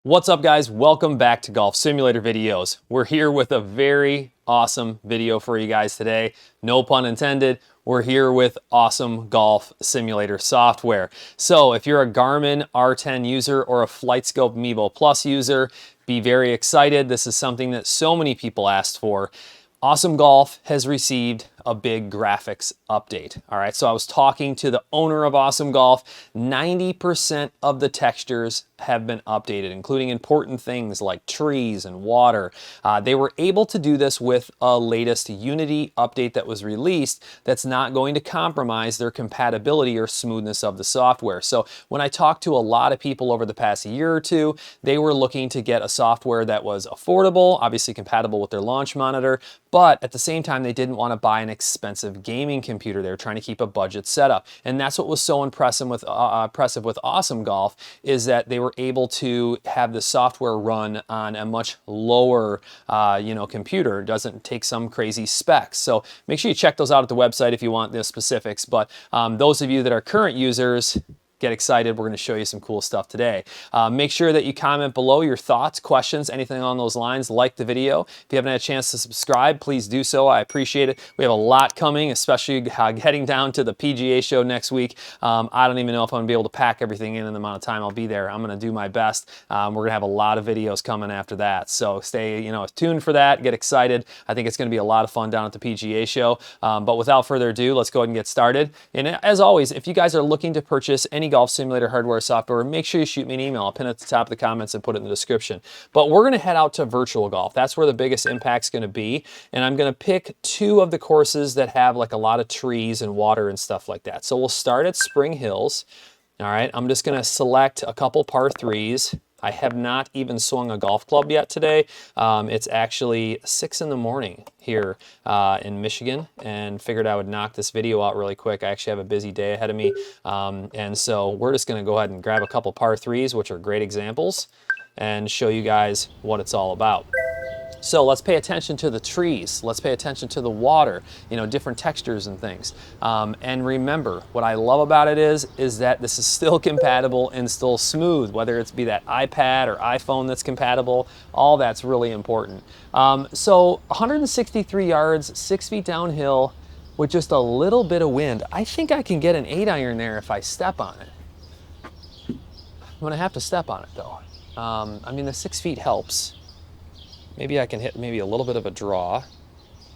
What's up, guys? Welcome back to Golf Simulator Videos. We're here with a very awesome video for you guys today. No pun intended. We're here with awesome golf simulator software. So if you're a Garmin R10 user or a Flightscope MEVO Plus user, be very excited. This is something that so many people asked for. Awesome Golf has received a big graphics update. All right, so I was talking to the owner of Awesome Golf. 90% of the textures have been updated, including important things like trees and water. They were able to do this with a latest Unity update that was released that's not going to compromise their compatibility or smoothness of the software. So when I talked to a lot of people over the past year or two, they were looking to get a software that was affordable, obviously compatible with their launch monitor, but at the same time, they didn't want to buy an expensive gaming computer. They were trying to keep a budget setup. And that's what was so impressive with Awesome Golf, is that they were able to have the software run on a much lower computer. It doesn't take some crazy specs. So make sure you check those out at the website if you want the specifics. But those of you that are current users, get excited. We're going to show you some cool stuff today. Make sure that you comment below your thoughts, questions, anything along those lines. Like the video. If you haven't had a chance to subscribe, please do so. I appreciate it. We have a lot coming, especially heading down to the PGA show next week. I don't even know if I'm going to be able to pack everything in the amount of time I'll be there. I'm going to do my best. We're going to have a lot of videos coming after that. So stay tuned for that. Get excited. I think it's going to be a lot of fun down at the PGA show. But without further ado, let's go ahead and get started. And as always, if you guys are looking to purchase any golf simulator hardware software, make sure you shoot me an email. I'll pin it at the top of the comments and put it in the description. But we're going to head out to virtual golf. That's where the biggest impact's going to be. And I'm going to pick two of the courses that have like a lot of trees and water and stuff like that. So we'll start at Spring Hills. All right, I'm just going to select a couple par threes. I have not even swung a golf club yet today. It's actually 6 in the morning here in Michigan, and figured I would knock this video out really quick. I actually have a busy day ahead of me. And so we're just gonna go ahead and grab a couple par threes, which are great examples, and show you guys what it's all about. So let's pay attention to the trees. Let's pay attention to the water, different textures and things. And remember, what I love about it is that this is still compatible and still smooth, whether it's be that iPad or iPhone that's compatible, all that's really important. So 163 yards, 6 feet downhill with just a little bit of wind. I think I can get an 8-iron there if I step on it. I'm gonna have to step on it though. I mean, the 6 feet helps. Maybe I can hit maybe a little bit of a draw.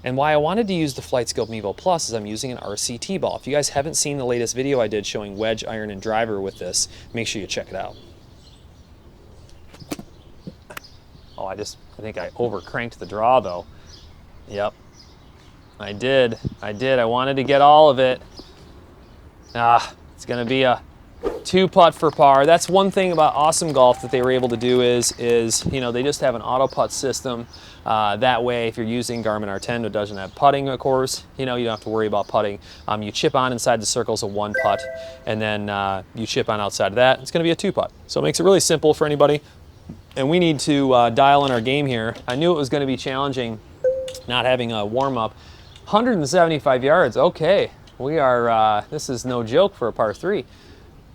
And why I wanted to use the Flightscope MEVO Plus is I'm using an RCT ball. If you guys haven't seen the latest video I did showing wedge, iron, and driver with this, make sure you check it out. Oh, I think I over-cranked the draw though. Yep, I did. I wanted to get all of it. It's gonna be a 2-putt for par. That's one thing about Awesome Golf that they were able to do is they just have an auto putt system. That way, if you're using Garmin R10 that doesn't have putting, of course, you don't have to worry about putting. You chip on inside the circles of 1 putt, and then you chip on outside of that. It's going to be a 2-putt. So it makes it really simple for anybody. And we need to dial in our game here. I knew it was going to be challenging not having a warm-up. 175 yards. Okay, we are. This is no joke for a par 3.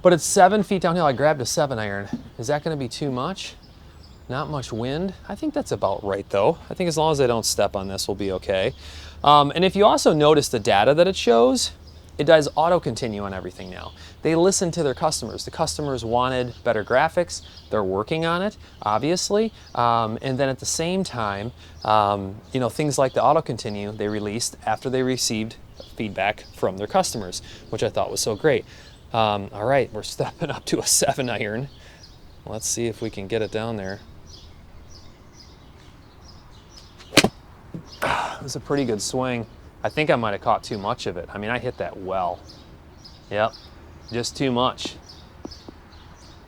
But it's 7 feet downhill. I grabbed a 7-iron. Is that going to be too much? Not much wind. I think that's about right, though. I think as long as I don't step on this, we'll be okay. And if you also notice the data that it shows, it does auto-continue on everything now. They listen to their customers. The customers wanted better graphics. They're working on it, obviously. And then at the same time, things like the auto-continue they released after they received feedback from their customers, which I thought was so great. All right, we're stepping up to a 7-iron. Let's see if we can get it down there. It was a pretty good swing. I think I might have caught too much of it. I mean, I hit that well. Yep, just too much.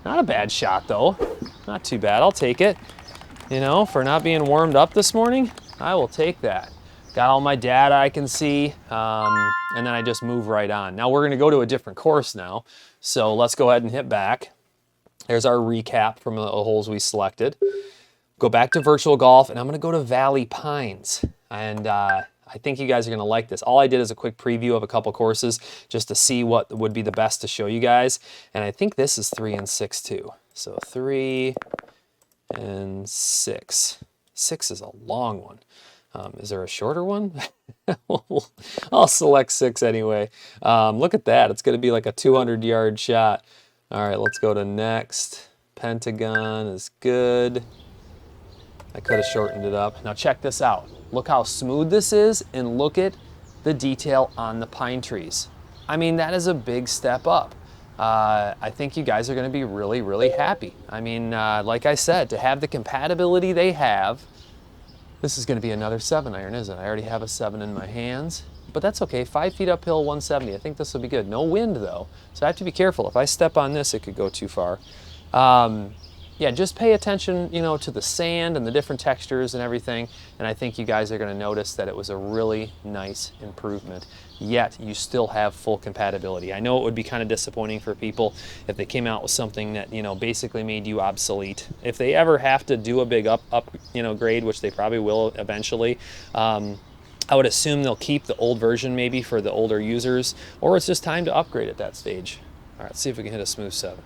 Not a bad shot though. Not too bad, I'll take it. For not being warmed up this morning, I will take that. Got all my data I can see, and then I just move right on. Now we're gonna go to a different course now, so let's go ahead and hit back. There's our recap from the holes we selected. Go back to virtual golf, and I'm gonna go to Valley Pines. And I think you guys are gonna like this. All I did is a quick preview of a couple courses just to see what would be the best to show you guys. And I think this is 3 and 6 too. So 3 and 6. 6 is a long one. Is there a shorter one? I'll select 6 anyway. Look at that. It's going to be like a 200-yard shot. All right, let's go to next. Pentagon is good. I could have shortened it up. Now check this out. Look how smooth this is, and look at the detail on the pine trees. I mean, that is a big step up. I think you guys are going to be really, really happy. I mean, like I said, to have the compatibility they have, this is going to be another 7-iron, isn't it? I already have a 7 in my hands, but that's okay. 5 feet uphill, 170. I think this will be good. No wind though, so I have to be careful. If I step on this, it could go too far. Yeah, just pay attention, you know, to the sand and the different textures and everything, and I think you guys are going to notice that it was a really nice improvement, yet you still have full compatibility. I know it would be kind of disappointing for people if they came out with something that, you know, basically made you obsolete. If they ever have to do a big grade, which they probably will eventually, I would assume they'll keep the old version maybe for the older users, or it's just time to upgrade at that stage. All right, let's see if we can hit a smooth 7.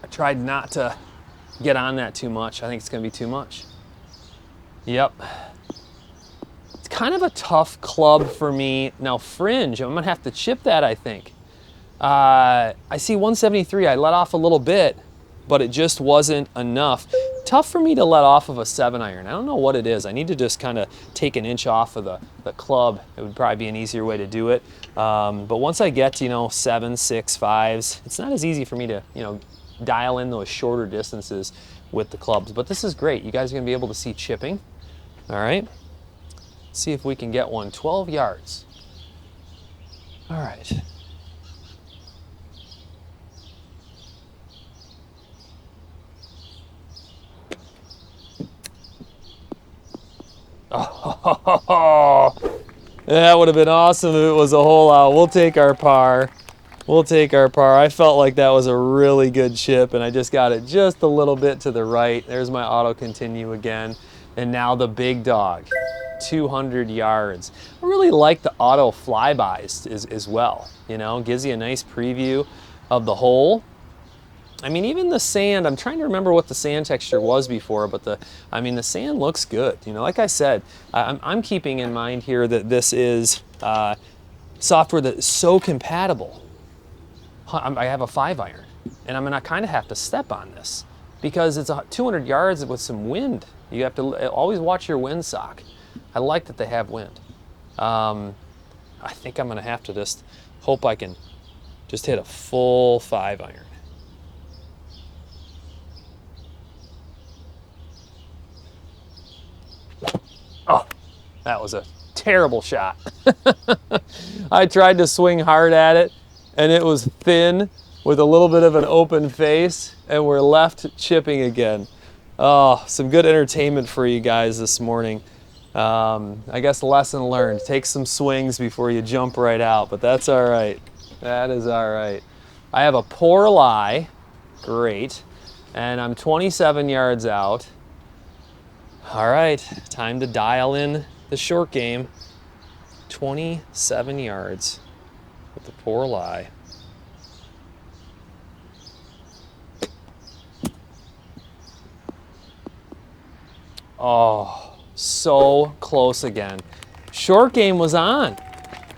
I tried not to get on that too much. I think it's going to be too much. Yep. It's kind of a tough club for me. Now fringe, I'm going to have to chip that, I think. I see 173. I let off a little bit, but it just wasn't enough. Tough for me to let off of a 7-iron. I don't know what it is. I need to just kind of take an inch off of the club. It would probably be an easier way to do it. But once I get to, you know, 7, 6, 5s, it's not as easy for me to, you know, dial in those shorter distances with the clubs. But this is great. You guys are going to be able to see chipping. All right. Let's see if we can get one. 12 yards. All right. Oh, that would have been awesome if it was a hole out. We'll take our par. We'll take our par. I felt like that was a really good chip, and I just got it just a little bit to the right. There's my auto continue again. And now the big dog, 200 yards. I really like the auto flybys as well. You know, gives you a nice preview of the hole. I mean, even the sand, I'm trying to remember what the sand texture was before, but the sand looks good. You know, like I said, I'm keeping in mind here that this is software that is so compatible. I have a 5-iron, and I'm gonna kind of have to step on this because it's 200 yards with some wind. You have to always watch your wind sock. I like that they have wind. I think I'm gonna have to just hope I can just hit a full 5-iron. Oh, that was a terrible shot. I tried to swing hard at it, and it was thin with a little bit of an open face, and we're left chipping again. Oh, some good entertainment for you guys this morning. I guess lesson learned. Take some swings before you jump right out, but that's all right. That is all right. I have a poor lie. Great. And I'm 27 yards out. All right, time to dial in the short game. 27 yards with the poor lie. Oh, so close again. Short game was on.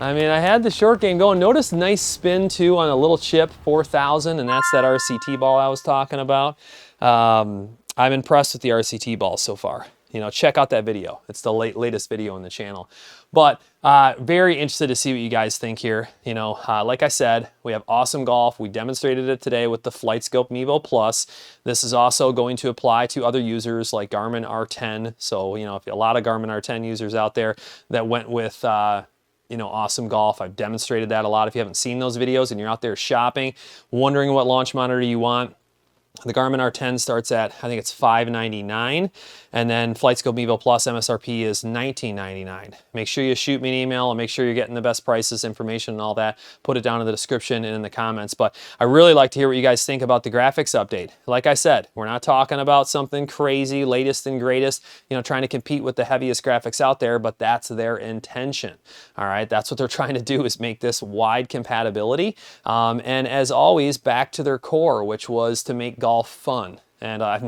I mean, I had the short game going. Notice nice spin too on a little chip, 4,000, and that's that RCT ball I was talking about. I'm impressed with the RCT ball so far. You know, check out that video. It's the latest video on the channel. But very interested to see what you guys think here. You know, like I said, we have awesome golf. We demonstrated it today with the Flightscope MEVO Plus. This is also going to apply to other users like Garmin R10. So, you know, if a lot of Garmin R10 users out there that went with you know, awesome golf. I've demonstrated that a lot. If you haven't seen those videos and you're out there shopping, wondering what launch monitor you want, The Garmin R10 starts at, I think it's $599, and then Flightscope MEVO Plus MSRP is $19.99. Make sure you shoot me an email and make sure you're getting the best prices, information, and all that. Put it down in the description and in the comments. But I really like to hear what you guys think about the graphics update. Like I said, we're not talking about something crazy, latest and greatest, you know, trying to compete with the heaviest graphics out there, but that's their intention. All right, that's what they're trying to do, is make this wide compatibility. And as always, back to their core, which was to make golf fun. And I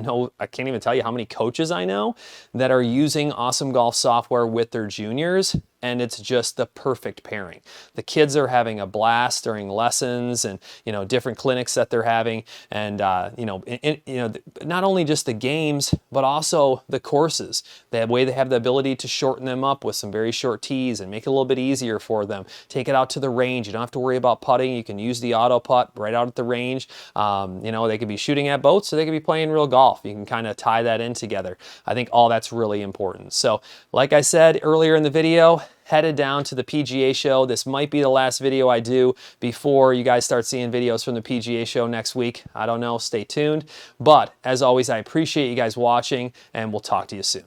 can't even tell you how many coaches I know that are using Awesome Golf software with their juniors, and it's just the perfect pairing. The kids are having a blast during lessons and, you know, different clinics that they're having, and not only just the games, but also the courses. They have the ability to shorten them up with some very short tees and make it a little bit easier for them. Take it out to the range. You don't have to worry about putting. You can use the auto putt right out at the range. You know, they could be shooting at boats, or they could be playing real golf. You can kind of tie that in together. I think all that's really important. So, like I said earlier in the video, headed down to the PGA show. This might be the last video I do before you guys start seeing videos from the PGA show next week. I don't know, stay tuned. But as always, I appreciate you guys watching, and we'll talk to you soon.